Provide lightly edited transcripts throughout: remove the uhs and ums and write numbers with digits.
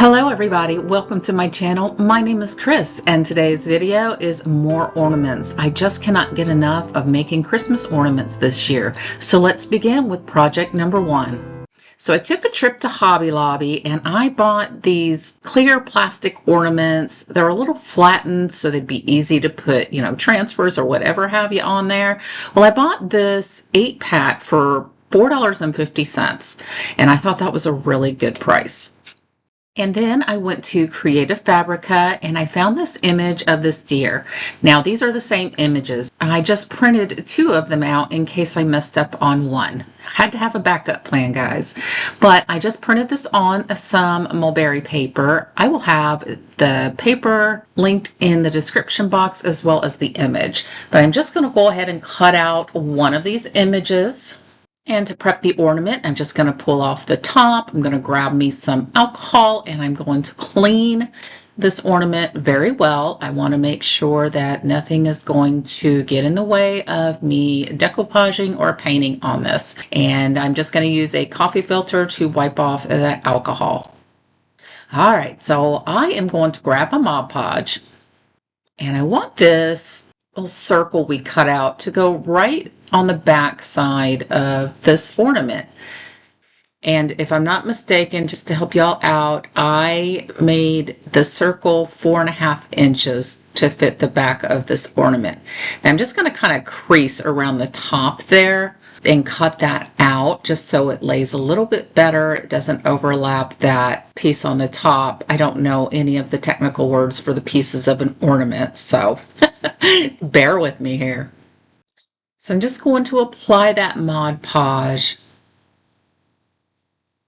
Hello everybody, welcome to my channel. My name is Chris and today's video is more ornaments. I just cannot get enough of making Christmas ornaments this year. So let's begin with project number 1. So I took a trip to Hobby Lobby and I bought these clear plastic ornaments. They're a little flattened so they'd be easy to put, transfers or whatever have you on there. Well, I bought this 8-pack for $4.50 and I thought that was a really good price. And then I went to Creative Fabrica and I found this image of this deer. Now these are the same images. I just printed 2 of them out in case I messed up on one. I had to have a backup plan, guys. But I just printed this on some mulberry paper. I will have the paper linked in the description box as well as the image. But I'm just going to go ahead and cut out one of these images. And to prep the ornament, I'm just going to pull off the top. I'm going to grab me some alcohol and I'm going to clean this ornament very well. I want to make sure that nothing is going to get in the way of me decoupaging or painting on this. And I'm just going to use a coffee filter to wipe off that alcohol. All right, so I am going to grab a Mod Podge and I want this little circle we cut out to go right on the back side of this ornament. And if I'm not mistaken, just to help y'all out, I made the circle 4.5 inches to fit the back of this ornament. And I'm just going to kind of crease around the top there and cut that out just so it lays a little bit better. It doesn't overlap that piece on the top. I don't know any of the technical words for the pieces of an ornament, so bear with me here. So I'm just going to apply that Mod Podge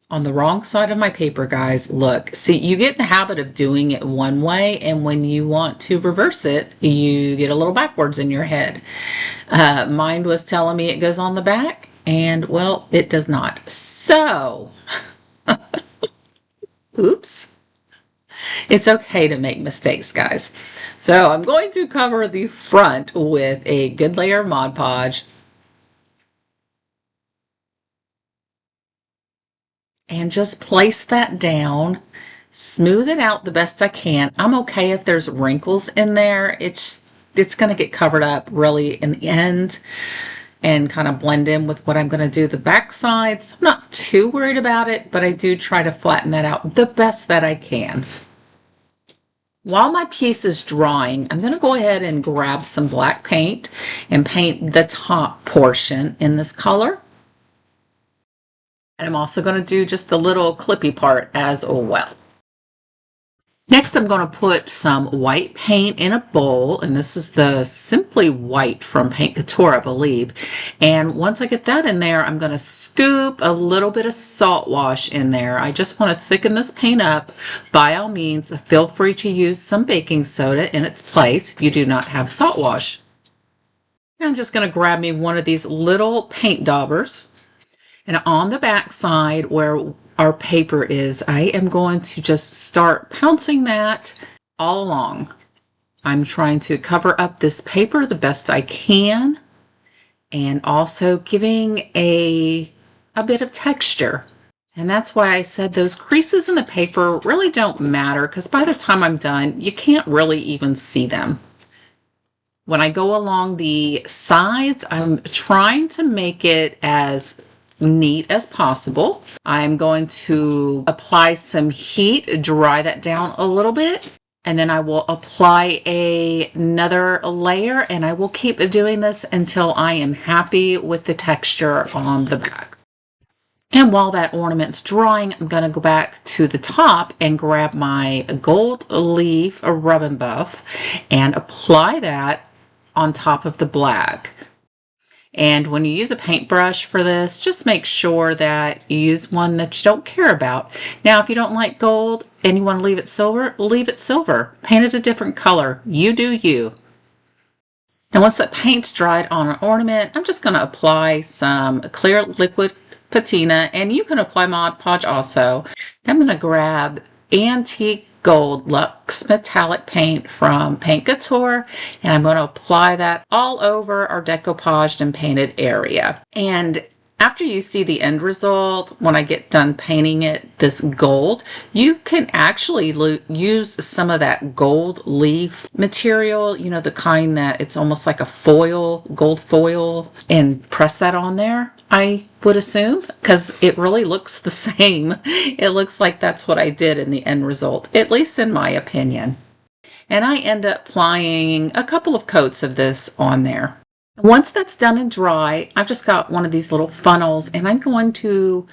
on the wrong side of my paper, guys. Look, see, you get in the habit of doing it one way, and when you want to reverse it, you get a little backwards in your head. Mine was telling me it goes on the back, and well, it does not. So, oops. It's okay to make mistakes, guys. So I'm going to cover the front with a good layer of Mod Podge. And just place that down. Smooth it out the best I can. I'm okay if there's wrinkles in there. It's going to get covered up really in the end and kind of blend in with what I'm going to do the back sides. I'm not too worried about it, but I do try to flatten that out the best that I can. While my piece is drying, I'm going to go ahead and grab some black paint and paint the top portion in this color. And I'm also going to do just the little clippy part as well. Next, I'm going to put some white paint in a bowl, and this is the Simply White from Paint Couture, I believe. And once I get that in there, I'm going to scoop a little bit of salt wash in there. I just want to thicken this paint up. By all means, feel free to use some baking soda in its place if you do not have salt wash. I'm just going to grab me one of these little paint daubers, and on the back side where our paper is, I am going to just start pouncing that all along. I'm trying to cover up this paper the best I can and also giving a bit of texture. And that's why I said those creases in the paper really don't matter, because by the time I'm done, you can't really even see them. When I go along the sides, I'm trying to make it as neat as possible. I'm going to apply some heat, dry that down a little bit, and then I will apply another layer, and I will keep doing this until I am happy with the texture on the back. And while that ornament's drying, I'm going to go back to the top and grab my gold leaf rub and buff and apply that on top of the black. And when you use a paintbrush for this, just make sure that you use one that you don't care about. Now, if you don't like gold and you want to leave it silver, leave it silver. Paint it a different color. You do you. And once that paint's dried on an ornament, I'm just going to apply some clear liquid patina, and you can apply Mod Podge also. I'm going to grab Antique Gold Luxe Metallic Paint from Paint Couture, and I'm going to apply that all over our decoupaged and painted area. And After you see the end result, when I get done painting it this gold, you can actually use some of that gold leaf material, you know, the kind that it's almost like a foil, gold foil, and press that on there, I would assume, because it really looks the same. It looks like that's what I did in the end result, at least in my opinion. And I end up applying a couple of coats of this on there. Once that's done and dry, I've just got one of these little funnels and I'm going to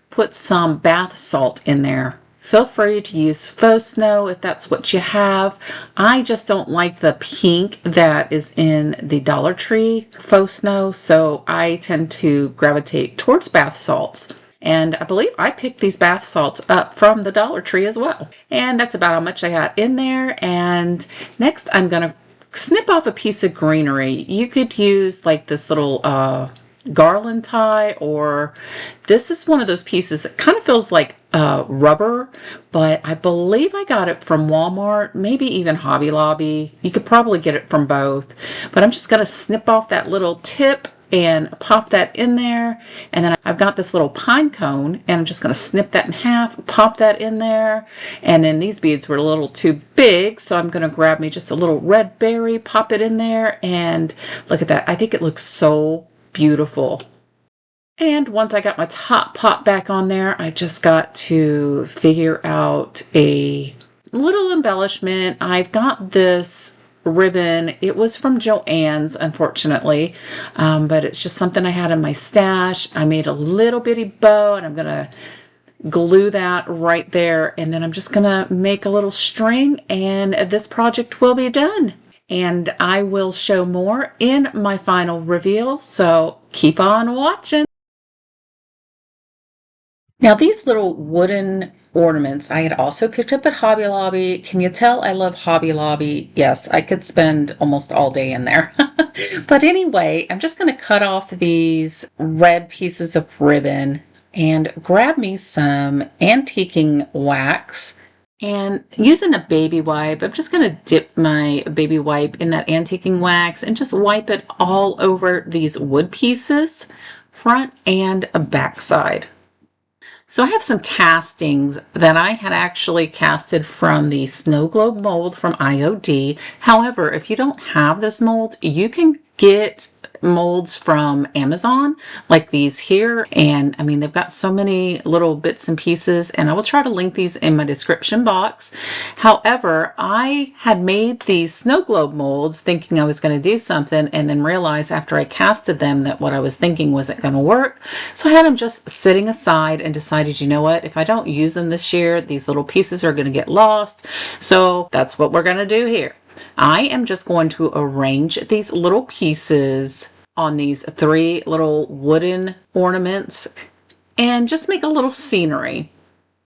put some bath salt in there. Feel free to use faux snow if that's what you have. I just don't like the pink that is in the Dollar Tree faux snow, so I tend to gravitate towards bath salts. And I believe I picked these bath salts up from the Dollar Tree as well. And that's about how much I got in there. And next I'm going to snip off a piece of greenery. You could use like this little garland tie, or this is one of those pieces that kind of feels like rubber, but I believe I got it from Walmart, maybe even Hobby Lobby. You could probably get it from both, but I'm just going to snip off that little tip and pop that in there. And then I've got this little pine cone and I'm just going to snip that in half, pop that in there. And then these beads were a little too big, so I'm going to grab me just a little red berry, pop it in there, and look at that. I think it looks so beautiful. And once I got my top pop back on there, I just got to figure out a little embellishment. I've got this ribbon. It was from Joann's, unfortunately, but it's just something I had in my stash. I made a little bitty bow and I'm gonna glue that right there, and then I'm just gonna make a little string and this project will be done. And I will show more in my final reveal, so keep on watching. Now these little wooden ornaments I had also picked up at Hobby Lobby. Can you tell I love Hobby Lobby? Yes, I could spend almost all day in there. But anyway, I'm just going to cut off these red pieces of ribbon and grab me some antiquing wax. And using a baby wipe, I'm just going to dip my baby wipe in that antiquing wax and just wipe it all over these wood pieces, front and back side. So I have some castings that I had actually casted from the snow globe mold from IOD. However, if you don't have those molds, you can get molds from Amazon like these here, and I mean they've got so many little bits and pieces, and I will try to link these in my description box. However, I had made these snow globe molds thinking I was going to do something, and then realized after I casted them that what I was thinking wasn't going to work, so I had them just sitting aside and decided, you know what, if I don't use them this year, these little pieces are going to get lost. So that's what we're going to do here. I am just going to arrange these little pieces on these 3 little wooden ornaments and just make a little scenery.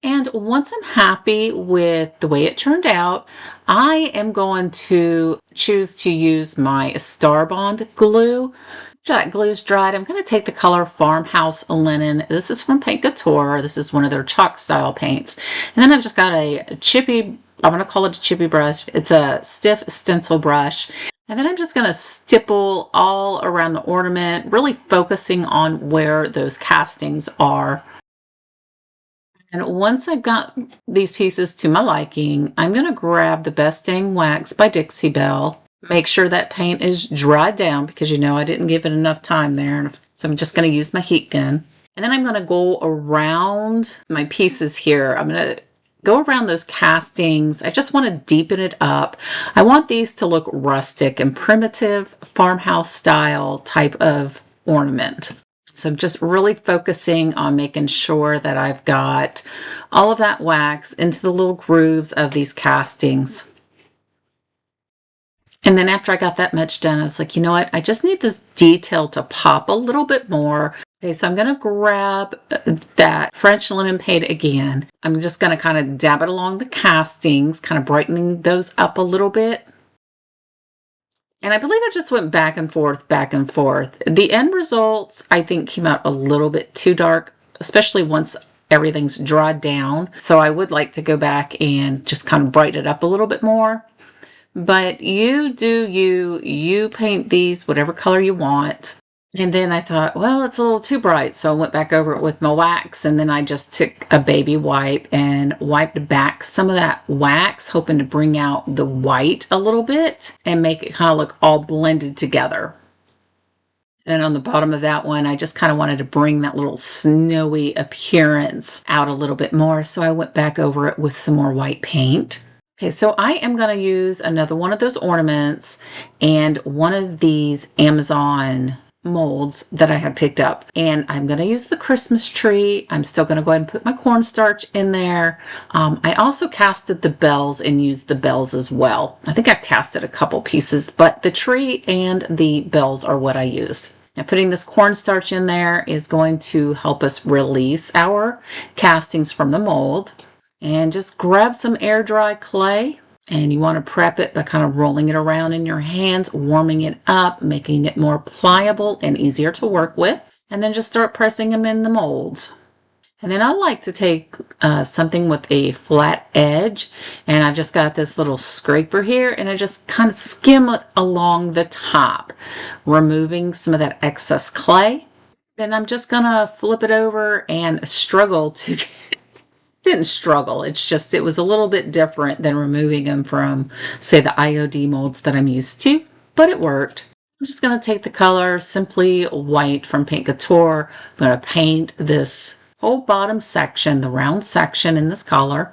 And once I'm happy with the way it turned out, I am going to choose to use my Star Bond glue. After that glue is dried, I'm going to take the color Farmhouse Linen. This is from Paint Couture. This is one of their chalk style paints. And then I've just got a chippy, I'm going to call it a chippy brush. It's a stiff stencil brush. And then I'm just going to stipple all around the ornament, really focusing on where those castings are. And once I've got these pieces to my liking, I'm going to grab the Best Dang Wax by Dixie Belle. Make sure that paint is dried down because you know I didn't give it enough time there. So I'm just going to use my heat gun. And then I'm going to go around my pieces here. I'm going to go around those castings. I just want to deepen it up. I want these to look rustic and primitive, farmhouse style type of ornament. So I'm just really focusing on making sure that I've got all of that wax into the little grooves of these castings. And then after I got that much done, I was like, you know what? I just need this detail to pop a little bit more. Okay, so I'm going to grab that French linen paint again. I'm just going to kind of dab it along the castings, kind of brightening those up a little bit. And I believe I just went back and forth, back and forth. The end results, I think, came out a little bit too dark, especially once everything's dried down. So I would like to go back and just kind of brighten it up a little bit more. But you do you paint these whatever color you want. And then I thought, well, it's a little too bright. So I went back over it with my wax, and then I just took a baby wipe and wiped back some of that wax, hoping to bring out the white a little bit and make it kind of look all blended together. And on the bottom of that one, I just kind of wanted to bring that little snowy appearance out a little bit more. So I went back over it with some more white paint. Okay, so I am going to use another one of those ornaments and one of these Amazon molds that I had picked up. And I'm going to use the Christmas tree. I'm still going to go ahead and put my cornstarch in there. I also casted the bells and used the bells as well. I think I've casted a couple pieces, but the tree and the bells are what I use. Now, putting this cornstarch in there is going to help us release our castings from the mold. And just grab some air dry clay, and you want to prep it by kind of rolling it around in your hands, warming it up, making it more pliable and easier to work with. And then just start pressing them in the molds. And then I like to take something with a flat edge, and I've just got this little scraper here, and I just kind of skim it along the top, removing some of that excess clay. Then I'm just going to flip it over and struggle to didn't struggle. It's just, it was a little bit different than removing them from, say, the IOD molds that I'm used to, but it worked. I'm just going to take the color Simply White from Paint Couture. I'm going to paint this whole bottom section, the round section, in this color.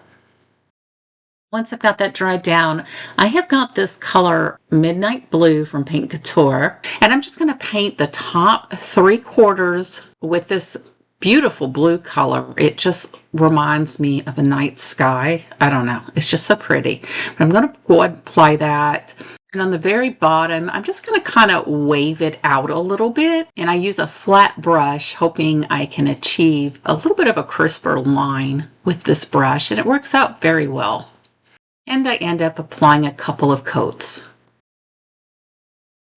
Once I've got that dried down, I have got this color Midnight Blue from Paint Couture, and I'm just going to paint the top 3/4 with this beautiful blue color. It just reminds me of a night sky. I don't know. It's just so pretty. But I'm going to go ahead and apply that. And on the very bottom, I'm just going to kind of wave it out a little bit. And I use a flat brush, hoping I can achieve a little bit of a crisper line with this brush. And it works out very well. And I end up applying a couple of coats.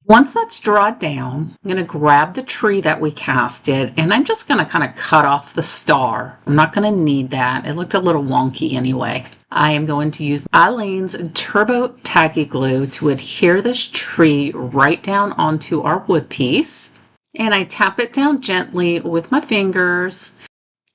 Once that's dried down, I'm going to grab the tree that we casted, and I'm just going to kind of cut off the star. I'm not going to need that. It looked a little wonky anyway. I am going to use Eileen's Turbo Tacky Glue to adhere this tree right down onto our wood piece. And I tap it down gently with my fingers.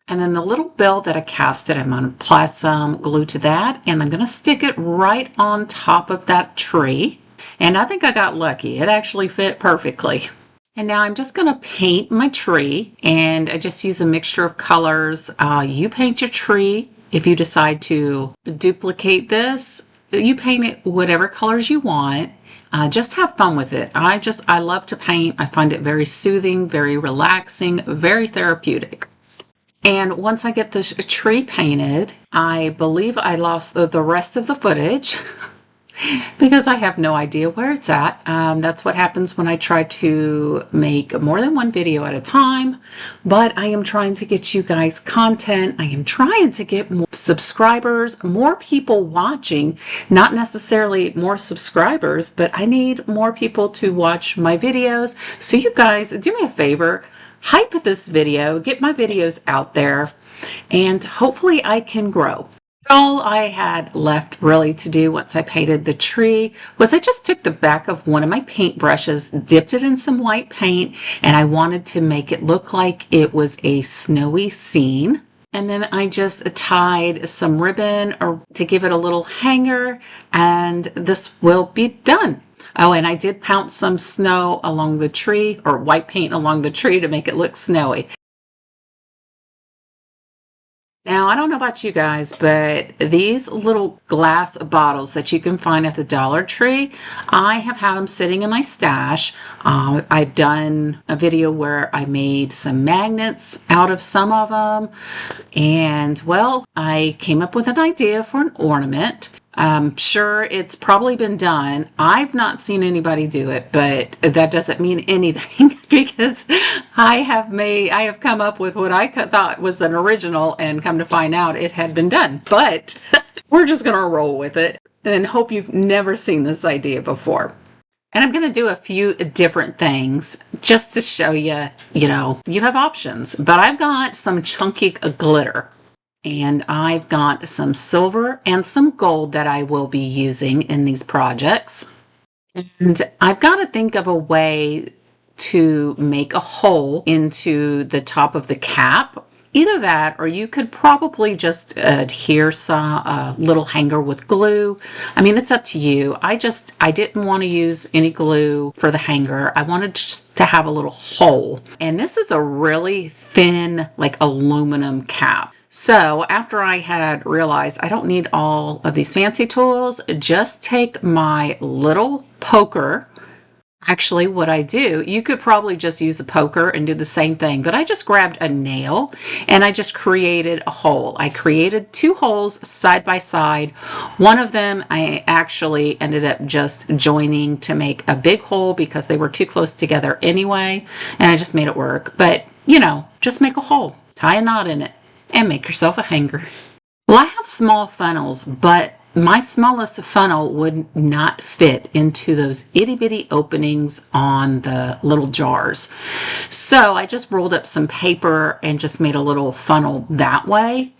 And then the little bell that I casted, I'm going to apply some glue to that, and I'm going to stick it right on top of that tree. And I think I got lucky. It actually fit perfectly. And now I'm just going to paint my tree, and I just use a mixture of colors. You paint your tree. If you decide to duplicate this, you paint it whatever colors you want. Just have fun with it. I love to paint. I find it very soothing, very relaxing, very therapeutic. And once I get this tree painted, I believe I lost the rest of the footage. Because I have no idea where it's at. That's what happens when I try to make more than one video at a time. But I am trying to get you guys content. I am trying to get more subscribers, more people watching. Not necessarily more subscribers, but I need more people to watch my videos. So you guys, do me a favor, hype this video, get my videos out there, and hopefully I can grow. All I had left really to do once I painted the tree was I just took the back of one of my paint brushes, dipped it in some white paint, and I wanted to make it look like it was a snowy scene. And then I just tied some ribbon to give it a little hanger, and this will be done. Oh, and I did pounce some snow along the tree, or white paint along the tree, to make it look snowy. Now, I don't know about you guys, but these little glass bottles that you can find at the Dollar Tree, I have had them sitting in my stash. I've done a video where I made some magnets out of some of them. And, well, I came up with an idea for an ornament. I'm sure it's probably been done. I've not seen anybody do it, but that doesn't mean anything because I have come up with what I thought was an original, and come to find out it had been done. But we're just going to roll with it and hope you've never seen this idea before. And I'm going to do a few different things just to show you, you have options. But I've got some chunky glitter. And I've got some silver and some gold that I will be using in these projects. And I've got to think of a way to make a hole into the top of the cap. Either that, or you could probably just adhere some little hanger with glue. I mean, it's up to you. I didn't want to use any glue for the hanger. I wanted just to have a little hole. And this is a really thin, like aluminum cap. So after I had realized I don't need all of these fancy tools, just take my little poker. Actually, what I do, you could probably just use a poker and do the same thing, but I just grabbed a nail and I just created a hole. I created 2 holes side by side. One of them I actually ended up just joining to make a big hole because they were too close together anyway, and I just made it work. But, you know, just make a hole, tie a knot in it, and make yourself a hanger. Well, I have small funnels, but my smallest funnel would not fit into those itty bitty openings on the little jars. So I just rolled up some paper and just made a little funnel that way.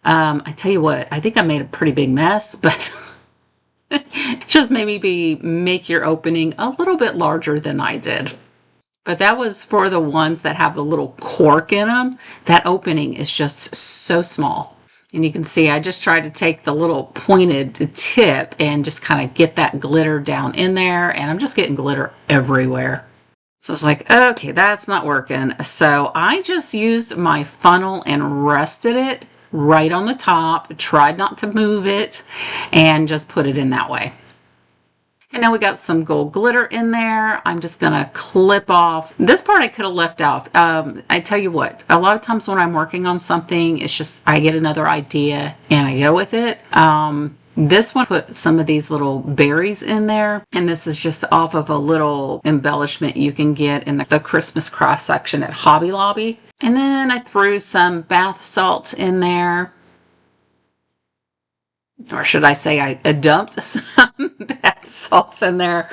I tell you what, I think I made a pretty big mess, but just maybe make your opening a little bit larger than I did. But that was for the ones that have the little cork in them. That opening is just so small. And you can see I just tried to take the little pointed tip and just kind of get that glitter down in there. And I'm just getting glitter everywhere. So it's like, okay, that's not working. So I just used my funnel and rested it right on the top. Tried not to move it and just put it in that way. And now we got some gold glitter in there. I'm just going to clip off. This part I could have left off. I tell you what, a lot of times when I'm working on something, it's just I get another idea and I go with it. This one put some of these little berries in there. And this is just off of a little embellishment you can get in the Christmas cross section at Hobby Lobby. And then I threw some bath salts in there. Or should I say I dumped some bath salts in there.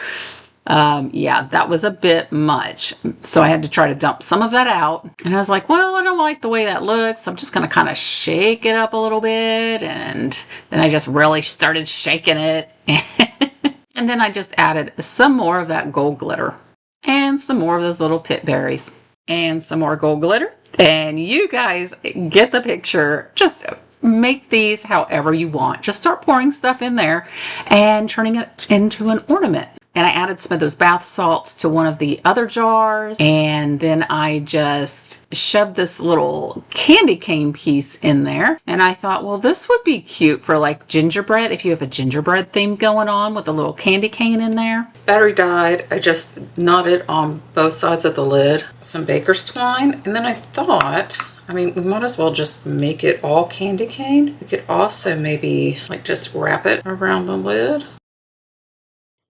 Yeah, that was a bit much. So I had to try to dump some of that out. And I was like, well, I don't like the way that looks. I'm just going to kind of shake it up a little bit. And then I just really started shaking it. And then I just added some more of that gold glitter. And some more of those little pit berries. And some more gold glitter. And you guys get the picture. Just make these however you want. Just start pouring stuff in there and turning it into an ornament. And I added some of those bath salts to one of the other jars. And then I just shoved this little candy cane piece in there. And I thought, well, this would be cute for like gingerbread. If you have a gingerbread theme going on with a little candy cane in there. Battery died. I just knotted on both sides of the lid. Some baker's twine. And then I thought, I mean, we might as well just make it all candy cane. We could also maybe like just wrap it around the lid.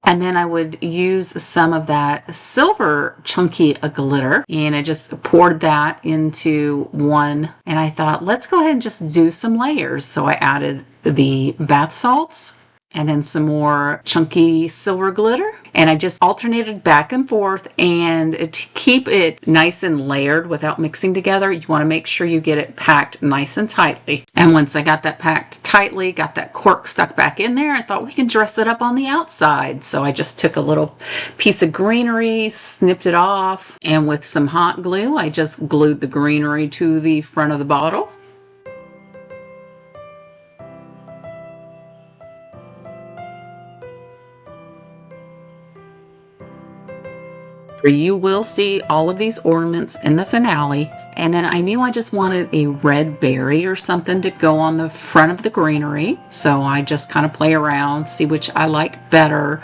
And then I would use some of that silver chunky glitter, and I just poured that into one. And I thought, let's go ahead and just do some layers. So I added the bath salts and then some more chunky silver glitter. And I just alternated back and forth. And to keep it nice and layered without mixing together, you want to make sure you get it packed nice and tightly. And once I got that packed tightly, got that cork stuck back in there, I thought we could dress it up on the outside. So I just took a little piece of greenery, snipped it off, and with some hot glue, I just glued the greenery to the front of the bottle. You will see all of these ornaments in the finale. And then I knew I just wanted a red berry or something to go on the front of the greenery. So I just kind of play around, see which I like better,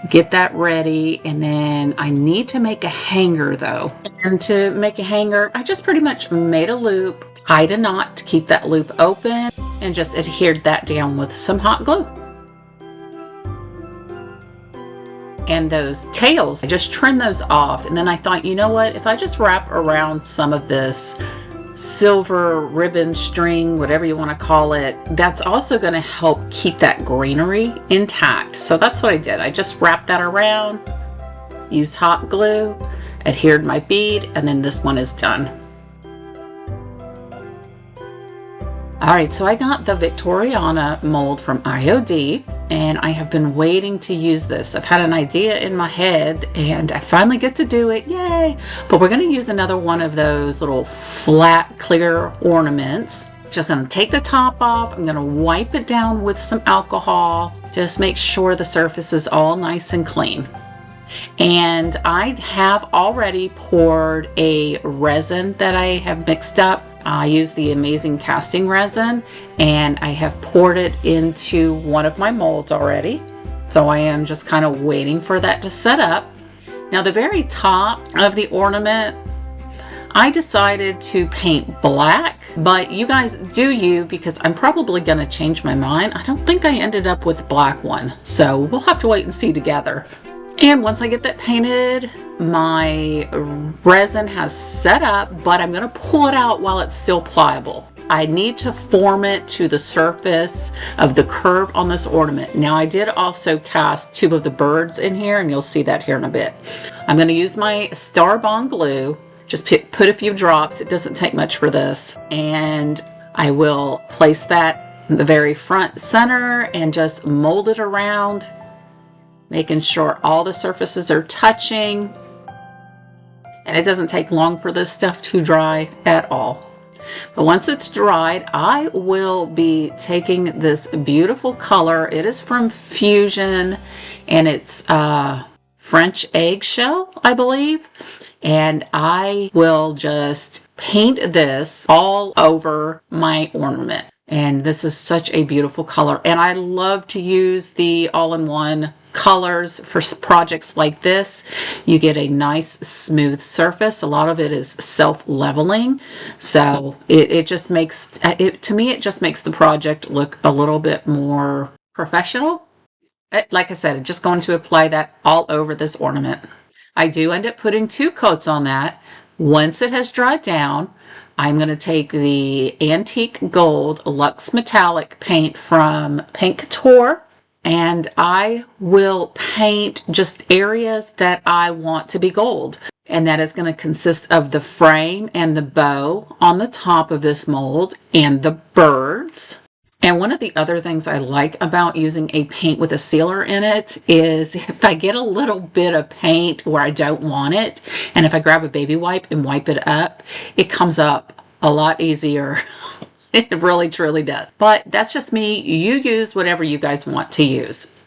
get that ready. And then I need to make a hanger though. And to make a hanger, I just pretty much made a loop, tied a knot to keep that loop open, and just adhered that down with some hot glue. And those tails, I just trimmed those off. And then I thought, you know what, if I just wrap around some of this silver ribbon string, whatever you want to call it, that's also going to help keep that greenery intact. So that's what I did. I just wrapped that around, used hot glue, adhered my bead, and then this one is done. All right, so I got the Victoriana mold from IOD, and I have been waiting to use this. I've had an idea in my head, and I finally get to do it. Yay! But we're going to use another one of those little flat, clear ornaments. Just going to take the top off. I'm going to wipe it down with some alcohol. Just make sure the surface is all nice and clean. And I have already poured a resin that I have mixed up. I use the Amazing Casting resin, and I have poured it into one of my molds already. So I am just kind of waiting for that to set up. Now the very top of the ornament, I decided to paint black, but you guys do you, because I'm probably going to change my mind. I don't think I ended up with the black one, so we'll have to wait and see together. And once I get that painted, my resin has set up, but I'm going to pull it out while it's still pliable. I need to form it to the surface of the curve on this ornament. Now I did also cast two of the birds in here, and you'll see that here in a bit. I'm going to use my Star Bond glue. Just put a few drops. It doesn't take much for this. And I will place that in the very front center and just mold it around, making sure all the surfaces are touching. And it doesn't take long for this stuff to dry at all. But once it's dried, I will be taking this beautiful color. It is from Fusion, and it's French eggshell, I believe. And I will just paint this all over my ornament. And this is such a beautiful color. And I love to use the all-in-one colors for projects like this. You get a nice smooth surface. A lot of it is self-leveling, so it just makes to me, it just makes the project look a little bit more professional. Like I said, just going to apply that all over this ornament. I do end up putting 2 coats on that. Once it has dried down, I'm going to take the Antique Gold Luxe Metallic paint from Paint Couture, and I will paint just areas that I want to be gold. And that is going to consist of the frame and the bow on the top of this mold and the birds. And one of the other things I like about using a paint with a sealer in it is if I get a little bit of paint where I don't want it, and if I grab a baby wipe and wipe it up, it comes up a lot easier. It really, truly does. But that's just me. You use whatever you guys want to use.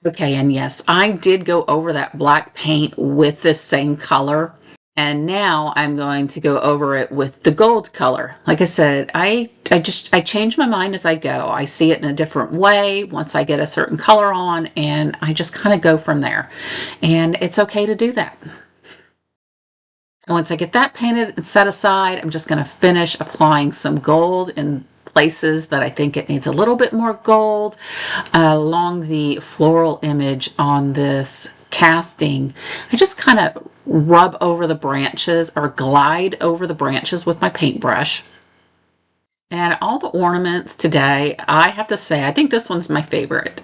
Okay, and yes, I did go over that black paint with this same color. And now I'm going to go over it with the gold color. Like I said, I change my mind as I go. I see it in a different way once I get a certain color on, and I just kind of go from there. And it's okay to do that. And once I get that painted and set aside, I'm just going to finish applying some gold in places that I think it needs a little bit more gold along the floral image on this casting. I just kind of rub over the branches or glide over the branches with my paintbrush. And all the ornaments today, I have to say, I think this one's my favorite.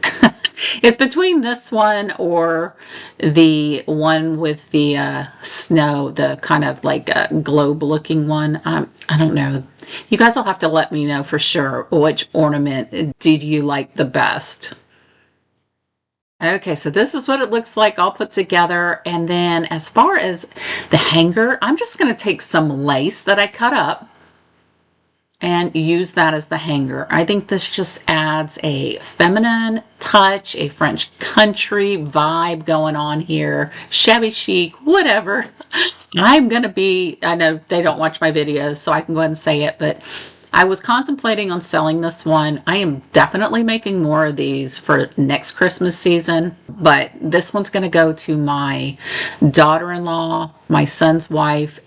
It's between this one or the one with the snow, the kind of like globe looking one. I don't know. You guys will have to let me know for sure which ornament did you like the best. Okay, so this is what it looks like all put together. And then as far as the hanger, I'm just going to take some lace that I cut up and use that as the hanger. I think this just adds a feminine touch, a French country vibe going on here. Shabby chic, whatever. I'm going to be, I know they don't watch my videos, so I can go ahead and say it, but I was contemplating on selling this one. I am definitely making more of these for next Christmas season, but this one's going to go to my daughter-in-law, my son's wife,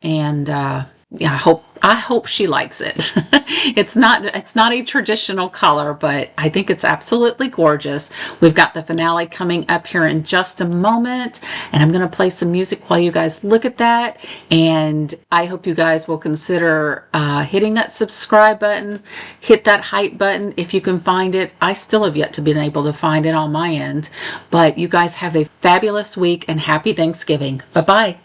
and yeah, I hope she likes it. It's not a traditional color, but I think it's absolutely gorgeous. We've got the finale coming up here in just a moment, and I'm going to play some music while you guys look at that. And I hope you guys will consider hitting that subscribe button, hit that hype button if you can find it. I still have yet to be able to find it on my end, but you guys have a fabulous week and happy Thanksgiving. Bye-bye.